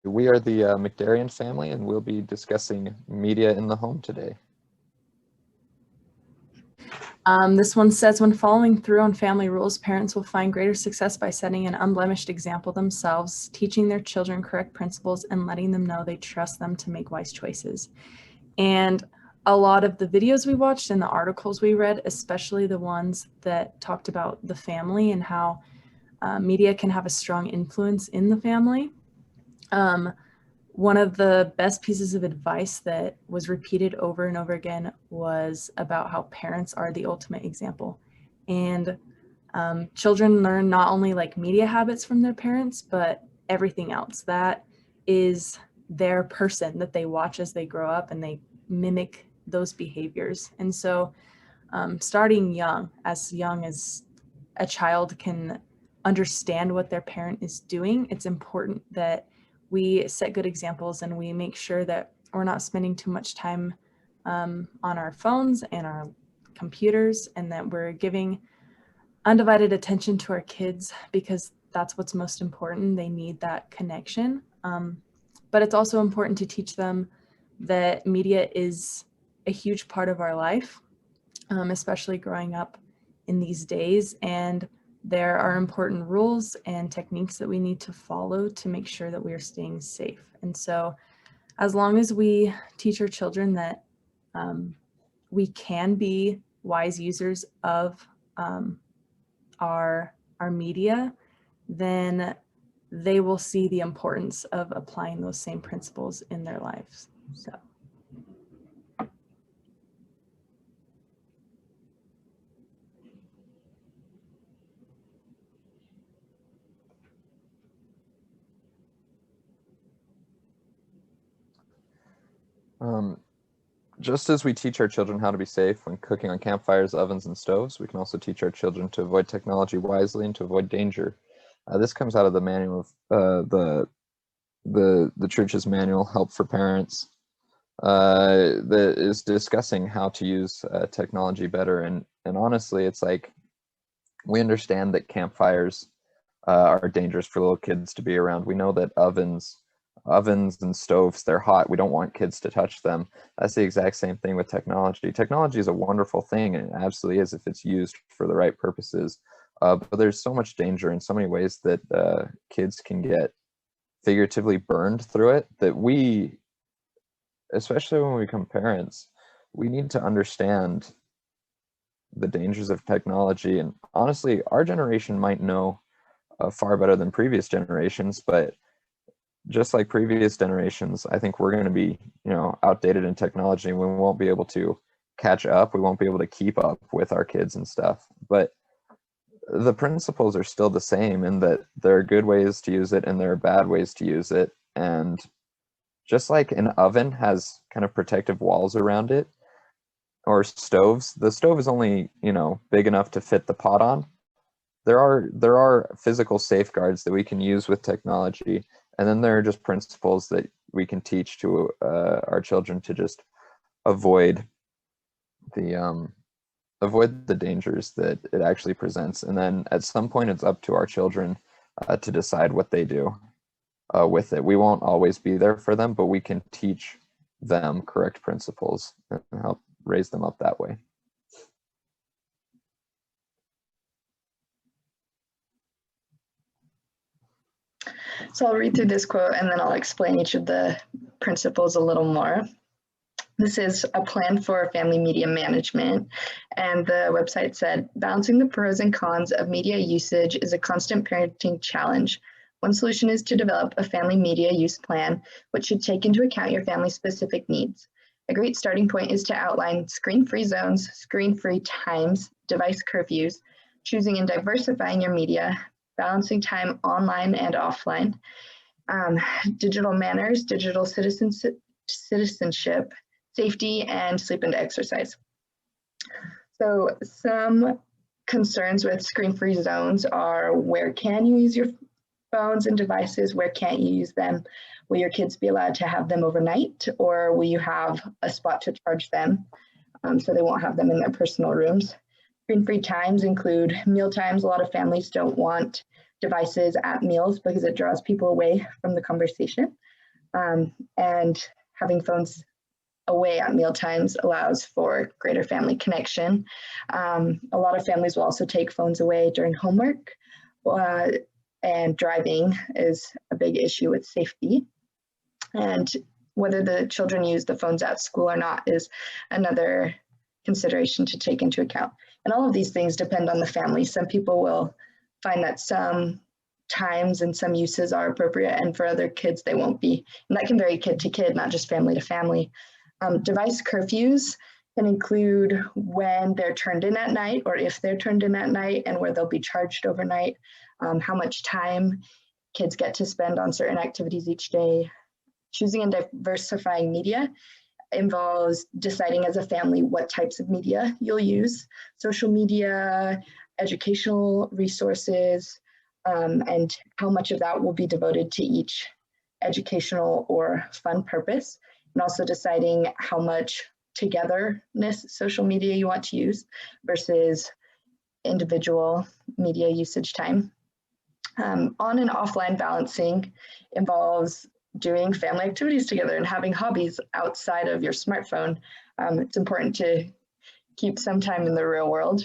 We are the McDaniel family, and we'll be discussing media in the home today. This one says, when following through on family rules, parents will find greater success by setting an unblemished example themselves, teaching their children correct principles, and letting them know they trust them to make wise choices. And a lot of the videos we watched and the articles we read, especially the ones that talked about the family and how media can have a strong influence in the family. One of the best pieces of advice that was repeated over and over again was about how parents are the ultimate example. And children learn not only like media habits from their parents, but everything else. That is their person that they watch as they grow up, and they mimic those behaviors. And so starting young as a child can understand what their parent is doing, it's important that we set good examples and we make sure that we're not spending too much time on our phones and our computers, and that we're giving undivided attention to our kids, because that's what's most important. They need that connection. But it's also important to teach them that media is a huge part of our life, especially growing up in these days. And there are important rules and techniques that we need to follow to make sure that we are staying safe. And so as long as we teach our children that we can be wise users of our media, then they will see the importance of applying those same principles in their lives. So. Just as we teach our children how to be safe when cooking on campfires, ovens, and stoves, we can also teach our children to avoid technology wisely and to avoid danger. This comes out of the manual of the church's manual, Help for Parents, that is discussing how to use technology better. And honestly, it's like, we understand that campfires are dangerous for little kids to be around. We know that ovens and stoves, they're hot. We don't want kids to touch them. That's the exact same thing with technology. Technology is a wonderful thing, and it absolutely is if it's used for the right purposes. But there's so much danger in so many ways that kids can get figuratively burned through it, that we, especially when we become parents, we need to understand the dangers of technology. And honestly, our generation might know far better than previous generations, but just like previous generations, I think we're going to be, outdated in technology, and we won't be able to catch up. We won't be able to keep up with our kids and stuff. But the principles are still the same, in that there are good ways to use it and there are bad ways to use it. And just like an oven has kind of protective walls around it, or stoves, the stove is only, big enough to fit the pot on. There are physical safeguards that we can use with technology. And then there are just principles that we can teach to our children to just avoid the dangers that it actually presents. And then at some point, it's up to our children to decide what they do with it. We won't always be there for them, but we can teach them correct principles and help raise them up that way. So I'll read through this quote and then I'll explain each of the principles a little more. This is a plan for family media management, and the website said, balancing the pros and cons of media usage is a constant parenting challenge. One solution is to develop a family media use plan, which should take into account your family's specific needs. A great starting point is to outline screen-free zones, screen-free times, device curfews, choosing and diversifying your media, balancing time online and offline, digital manners, digital citizenship, safety, and sleep and exercise. So some concerns with screen-free zones are, where can you use your phones and devices? Where can't you use them? Will your kids be allowed to have them overnight, or will you have a spot to charge them so they won't have them in their personal rooms? Screen-free times include meal times. A lot of families don't want devices at meals because it draws people away from the conversation. And having phones away at meal times allows for greater family connection. A lot of families will also take phones away during homework, and driving is a big issue with safety. And whether the children use the phones at school or not is another consideration to take into account. And all of these things depend on the family. Some people will find that some times and some uses are appropriate, and for other kids they won't be. And that can vary kid to kid, not just family to family. Device curfews can include when they're turned in at night, or if they're turned in at night, and where they'll be charged overnight, how much time kids get to spend on certain activities each day. Choosing and diversifying media involves deciding as a family what types of media you'll use: social media, educational resources, and how much of that will be devoted to each educational or fun purpose, and also deciding how much togetherness social media you want to use versus individual media usage time. On and offline balancing involves doing family activities together and having hobbies outside of your smartphone. It's important to keep some time in the real world.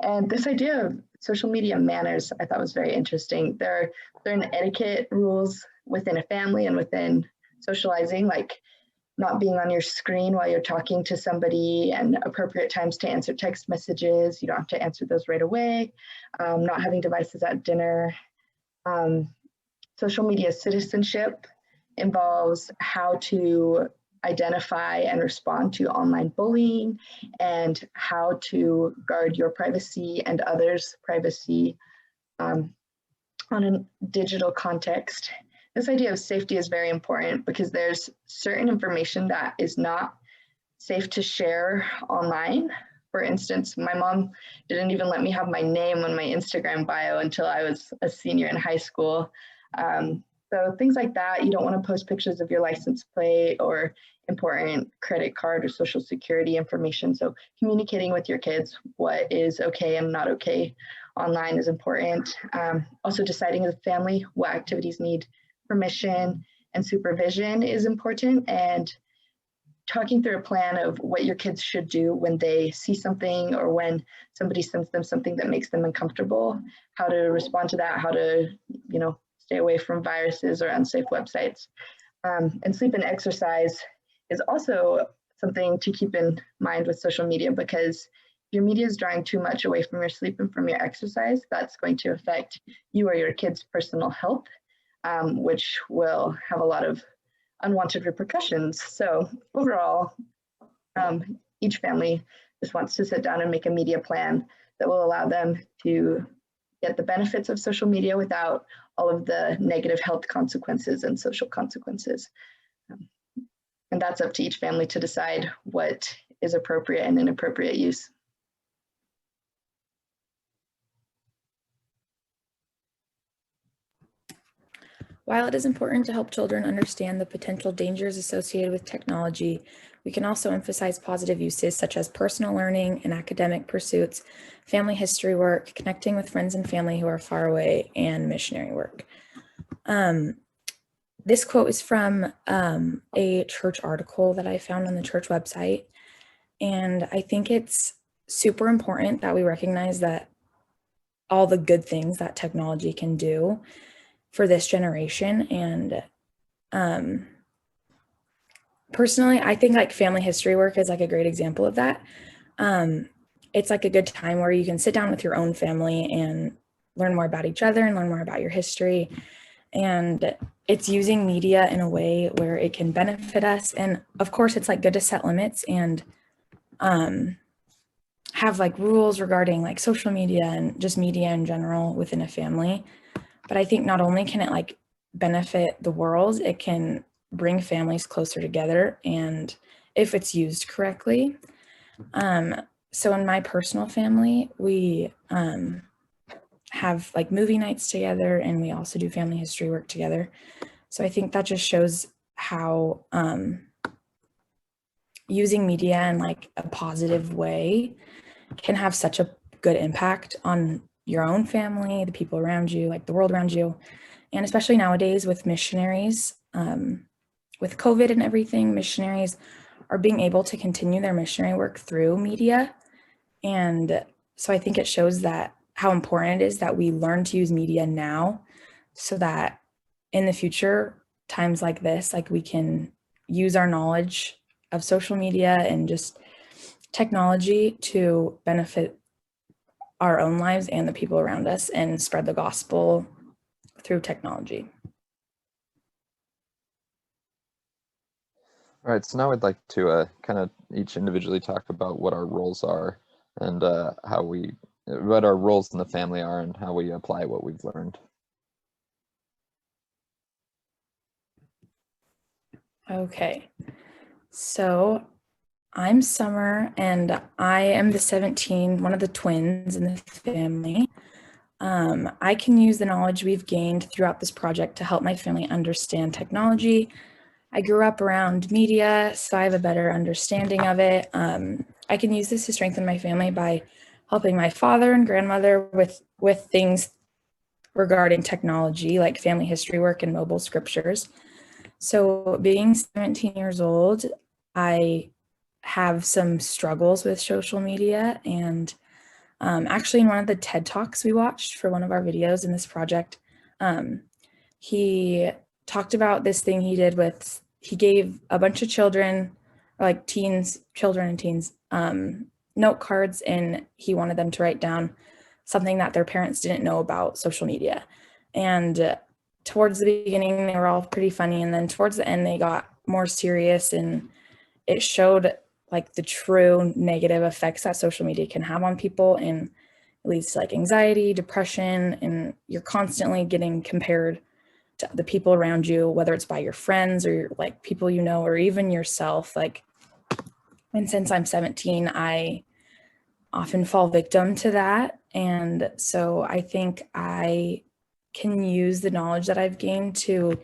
And this idea of social media manners I thought was very interesting. There are etiquette rules within a family and within socializing, like not being on your screen while you're talking to somebody, and appropriate times to answer text messages. You don't have to answer those right away. Not having devices at dinner. Social media citizenship involves how to identify and respond to online bullying, and how to guard your privacy and others' privacy on a digital context. This idea of safety is very important because there's certain information that is not safe to share online. For instance, my mom didn't even let me have my name on my Instagram bio until I was a senior in high school. So things like that, you don't want to post pictures of your license plate or important credit card or social security information. So communicating with your kids what is okay and not okay online is important. Also deciding as a family what activities need permission and supervision is important, and talking through a plan of what your kids should do when they see something or when somebody sends them something that makes them uncomfortable, how to respond to that, how to, stay away from viruses or unsafe websites. And sleep and exercise is also something to keep in mind with social media, because if your media is drawing too much away from your sleep and from your exercise, that's going to affect you or your kids' personal health, which will have a lot of unwanted repercussions. So overall, each family just wants to sit down and make a media plan that will allow them to get the benefits of social media without all of the negative health consequences and social consequences. And that's up to each family to decide what is appropriate and inappropriate use. While it is important to help children understand the potential dangers associated with technology, we can also emphasize positive uses such as personal learning and academic pursuits, family history work, connecting with friends and family who are far away, and missionary work. This quote is from a church article that I found on the church website, and I think it's super important that we recognize that all the good things that technology can do for this generation. And personally, I think like family history work is like a great example of that. It's like a good time where you can sit down with your own family and learn more about each other and learn more about your history. And it's using media in a way where it can benefit us. And of course, it's like good to set limits and have like rules regarding like social media and just media in general within a family. But I think not only can it like benefit the world, it can bring families closer together, and if it's used correctly. So in my personal family, we have like movie nights together, and we also do family history work together. So I think that just shows how using media in like a positive way can have such a good impact on your own family, the people around you, like the world around you. And especially nowadays with missionaries, with COVID and everything, missionaries are being able to continue their missionary work through media. And so I think it shows that how important it is that we learn to use media now so that in the future, times like this, like we can use our knowledge of social media and just technology to benefit our own lives and the people around us and spread the gospel through technology. All right, so now I'd like to kind of each individually talk about what our roles are and what our roles in the family are and how we apply what we've learned. Okay, so I'm Summer and I am the 17, one of the twins in the family. I can use the knowledge we've gained throughout this project to help my family understand technology. I grew up around media, so I have a better understanding of it. I can use this to strengthen my family by helping my father and grandmother with things regarding technology, like family history work and mobile scriptures. So being 17 years old, I have some struggles with social media. And actually in one of the TED Talks we watched for one of our videos in this project, he talked about this thing he did with, he gave a bunch of children, like children and teens, note cards, and he wanted them to write down something that their parents didn't know about social media. And towards the beginning, they were all pretty funny. And then towards the end, they got more serious, and it showed like the true negative effects that social media can have on people, and it leads to like anxiety, depression, and you're constantly getting compared to the people around you, whether it's by your friends or like people you know, or even yourself. Like, and since I'm 17, I often fall victim to that. And so I think I can use the knowledge that I've gained to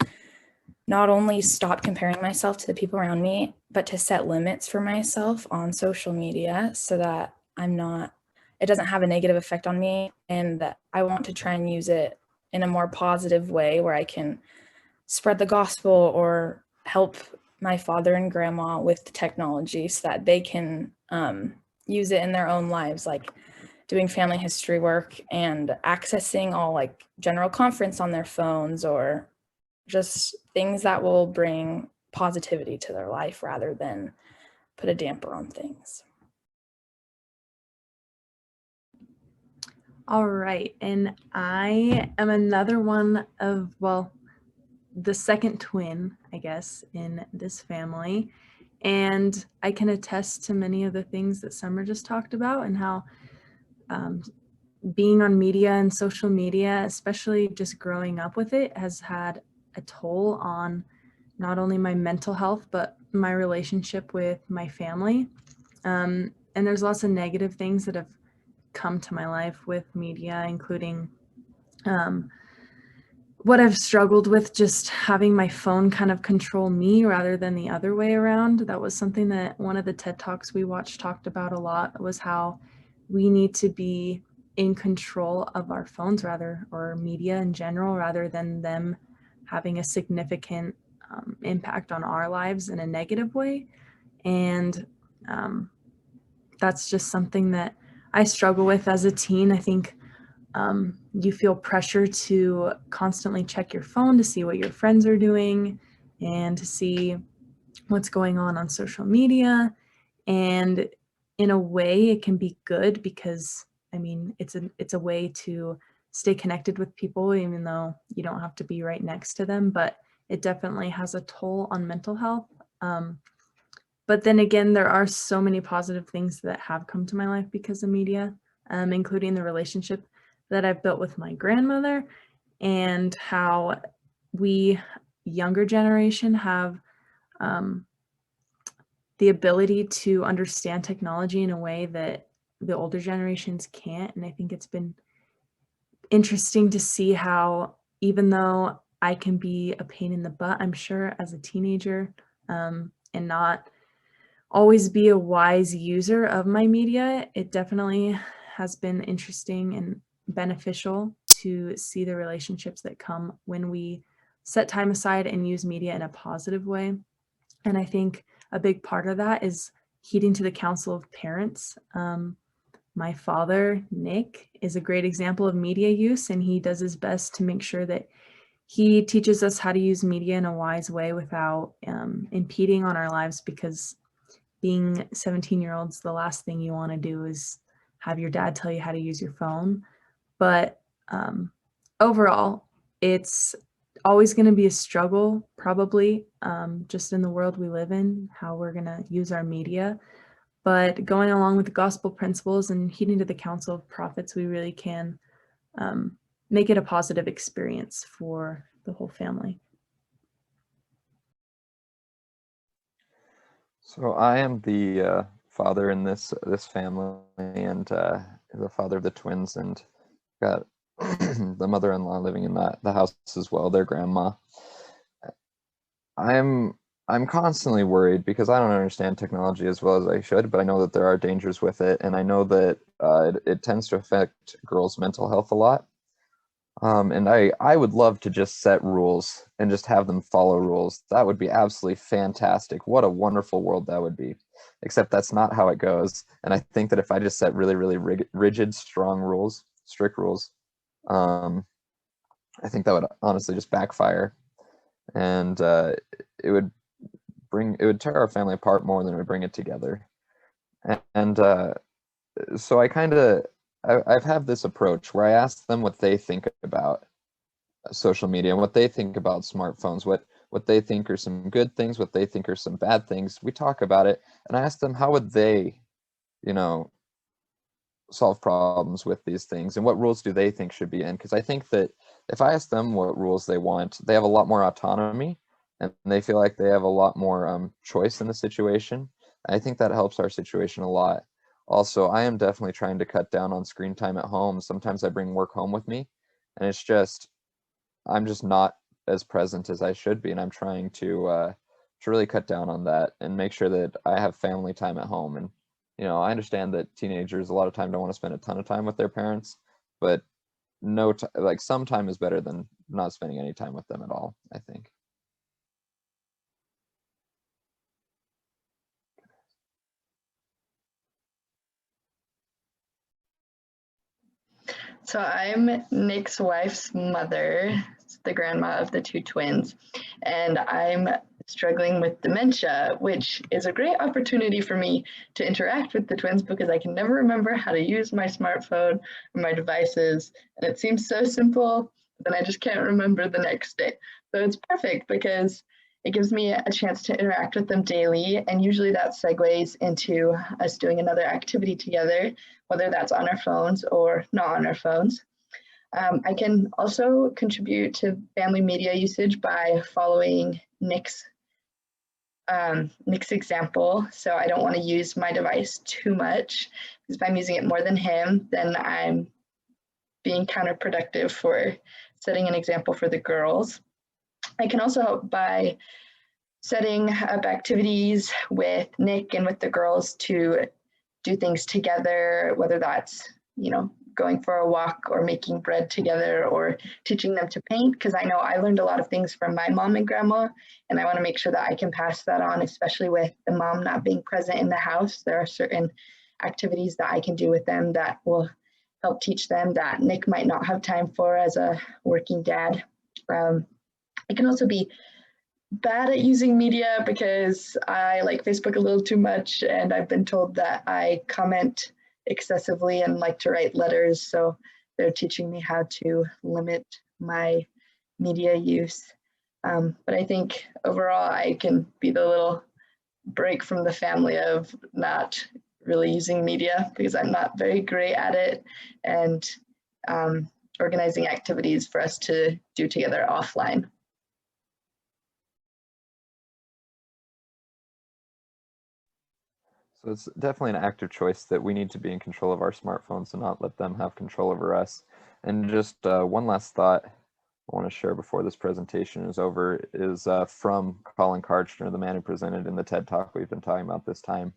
not only stop comparing myself to the people around me, but to set limits for myself on social media so that it doesn't have a negative effect on me, and that I want to try and use it in a more positive way where I can spread the gospel or help my father and grandma with the technology so that they can use it in their own lives, like doing family history work and accessing all like general conference on their phones, or just things that will bring positivity to their life rather than put a damper on things. All right, and I am another one of, well, the second twin, I guess, in this family. And I can attest to many of the things that Summer just talked about, and how being on media and social media, especially just growing up with it, has had a toll on not only my mental health, but my relationship with my family. And there's lots of negative things that have come to my life with media, including what I've struggled with, just having my phone kind of control me rather than the other way around. That was something that one of the TED Talks we watched talked about a lot, was how we need to be in control of our phones or media in general, rather than them having a significant impact on our lives in a negative way. And that's just something that I struggle with as a teen. I think you feel pressure to constantly check your phone to see what your friends are doing and to see what's going on social media. And in a way, it can be good because, I mean, it's a way to stay connected with people, even though you don't have to be right next to them. But it definitely has a toll on mental health. But then again, there are so many positive things that have come to my life because of media, including the relationship that I've built with my grandmother, and how we, younger generation, have the ability to understand technology in a way that the older generations can't. And I think it's been interesting to see how, even though I can be a pain in the butt, I'm sure, as a teenager, and not always be a wise user of my media, it definitely has been interesting and beneficial to see the relationships that come when we set time aside and use media in a positive way. And I think a big part of that is heeding to the counsel of parents. My father, Nick, is a great example of media use, and he does his best to make sure that he teaches us how to use media in a wise way without impeding on our lives, because being 17-year-olds, the last thing you want to do is have your dad tell you how to use your phone. But overall, it's always going to be a struggle, probably, just in the world we live in, how we're going to use our media. But going along with the gospel principles and heeding to the counsel of prophets, we really can make it a positive experience for the whole family. So I am the father in this family, and the father of the twins, and got the mother-in-law living in the house as well, their grandma. I'm constantly worried because I don't understand technology as well as I should, but I know that there are dangers with it, and I know that it tends to affect girls' mental health a lot. And I would love to just set rules and just have them follow rules. That would be absolutely fantastic. What a wonderful world that would be. Except that's not how it goes. And I think that if I just set really, really rigid, strict rules, I think that would honestly just backfire. And it would tear our family apart more than it would bring it together. And so I've had this approach where I ask them what they think about social media and what they think about smartphones, what they think are some good things, what they think are some bad things. We talk about it, and I ask them how would they, solve problems with these things, and what rules do they think should be in? Because I think that if I ask them what rules they want, they have a lot more autonomy, and they feel like they have a lot more choice in the situation. And I think that helps our situation a lot. Also, I am definitely trying to cut down on screen time at home. Sometimes I bring work home with me, and I'm just not as present as I should be, and I'm trying to really cut down on that and make sure that I have family time at home. And I understand that teenagers a lot of time don't want to spend a ton of time with their parents, but some time is better than not spending any time with them at all, I think. So I'm Nick's wife's mother, the grandma of the two twins, and I'm struggling with dementia, which is a great opportunity for me to interact with the twins because I can never remember how to use my smartphone or my devices. And it seems so simple, but I just can't remember the next day. So it's perfect because it gives me a chance to interact with them daily. And usually that segues into us doing another activity together, whether that's on our phones or not on our phones. I can also contribute to family media usage by following Nick's example. So I don't want to use my device too much, because if I'm using it more than him, then I'm being counterproductive for setting an example for the girls. I can also help by setting up activities with Nick and with the girls to do things together, whether that's, going for a walk or making bread together or teaching them to paint, because I know I learned a lot of things from my mom and grandma, and I want to make sure that I can pass that on, especially with the mom not being present in the house. There are certain activities that I can do with them that will help teach them that Nick might not have time for as a working dad. I can also be bad at using media because I like Facebook a little too much, and I've been told that I comment excessively and like to write letters, so they're teaching me how to limit my media use. But I think overall I can be the little break from the family of not really using media because I'm not very great at it, and organizing activities for us to do together offline. So it's definitely an active choice that we need to be in control of our smartphones and not let them have control over us. And just one last thought I want to share before this presentation is over is from Colin Karchner, the man who presented in the TED Talk we've been talking about this time.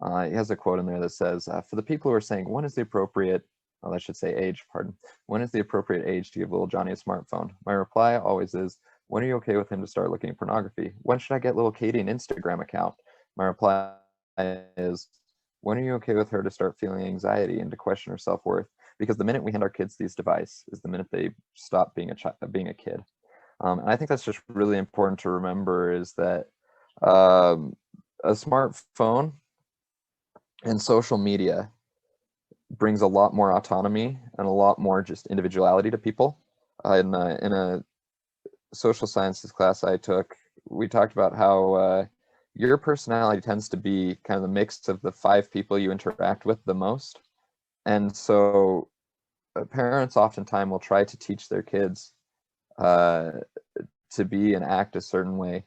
He has a quote in there that says, for the people who are saying, when is the appropriate, I should say age, pardon, when is the appropriate age to give little Johnny a smartphone? My reply always is, When are you okay with him to start looking at pornography? When should I get little Katie an Instagram account? My reply is, when are you okay with her to start feeling anxiety and to question her self-worth? Because the minute we hand our kids these devices is the minute they stop being a kid. And I think that's just really important to remember, is that a smartphone and social media brings a lot more autonomy and a lot more just individuality to people. In a social sciences class I took, we talked about how your personality tends to be kind of the mix of the 5 people you interact with the most. And so parents oftentimes will try to teach their kids to be and act a certain way.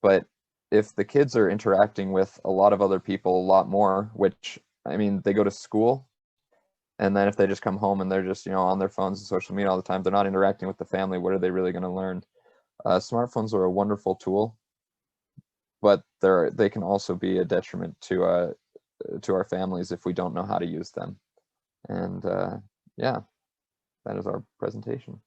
But if the kids are interacting with a lot of other people a lot more, which, I mean, they go to school, and then if they just come home and they're just, on their phones and social media all the time, they're not interacting with the family, what are they really going to learn? Smartphones are a wonderful tool, but they can also be a detriment to our families if we don't know how to use them. And yeah, that is our presentation.